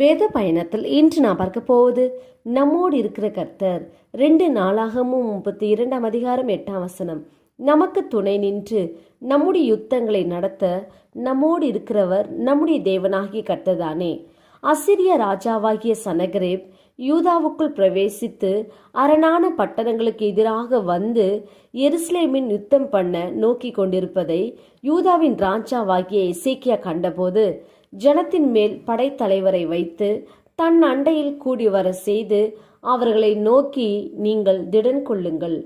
வேத பயணத்தில் இன்று நான் பார்க்க போவது நம்மோடு இருக்கிற கர்த்தர். 2 நாளாகமும் 32 8 வசனம். நமக்கு துணை நின்று நம்முடைய யுத்தங்களை நடத்த நம்மோடு இருக்கிறவர் நம்முடைய தேவனாகிய கர்த்தர்தானே. அசிரிய ராஜாவாகிய சனகரேப் யூதாவுக்குள் பிரவேசித்து அரணான பட்டணங்களுக்கு எதிராக வந்து எருசலேமின் யுத்தம் பண்ண நோக்கி கொண்டிருப்பதை யூதாவின் ராஜாவாகிய எசேக்கியா கண்டபோது ஜனத்தின் மேல் படைத்தலைவரை வைத்து தன் அண்டையில் கூடி வர செய்து அவர்களை நோக்கி, நீங்கள் திடன் கொள்ளுங்கள்,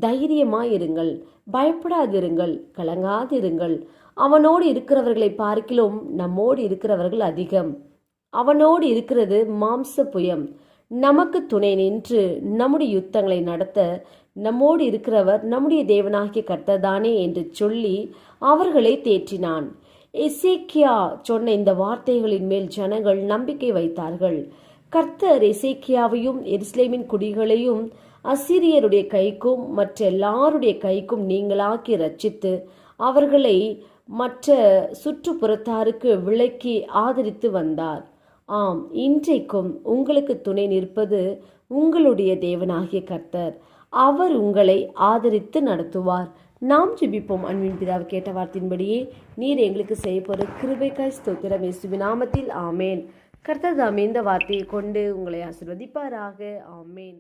தைரியமாயிருங்கள், பயப்படாதிருங்கள், கலங்காதிருங்கள். அவனோடு இருக்கிறவர்களை பார்க்கிலும் நம்மோடு இருக்கிறவர்கள் அதிகம். அவனோடு இருக்கிறது மாம்ச புயம். நமக்கு துணை நின்று நம்முடைய யுத்தங்களை நடத்த நம்மோடு இருக்கிறவர் நம்முடைய தேவனாகிய கர்த்தர்தானே என்று சொல்லி அவர்களை தேற்றினான். எசேக்கியா சொன்ன இந்த வார்த்தைகளின் மேல் ஜனங்கள் நம்பிக்கை வைத்தார்கள். கர்த்தர் எசேக்கியாவையும் எருசலேமின் குடிகளையும் அசீரியருடைய கைக்கும் மற்ற எல்லாருடைய கைக்கும் நீங்களாக்கி ரட்சித்து அவர்களை மற்ற சுற்றுப்புறத்தாருக்கு விலக்கி ஆதரித்து வந்தார். ஆம், இன்றைக்கும் உங்களுக்கு துணை நிற்பது உங்களுடைய தேவனாகிய கர்த்தர். அவர் உங்களை ஆதரித்து நடத்துவார். நாம் ஜெபிப்போம். அன்பின் பிதாவை கேட்ட வார்த்தையின்படியே நீர் எங்களுக்கு செய்ய போகிற கிருபைக்காய் ஸ்தோத்திரம். இயேசுவின் நாமத்தில் ஆமேன். கர்த்தர் தாமே இந்த வார்த்தையை கொண்டு உங்களை ஆசீர்வதிப்பாராக. ஆமேன்.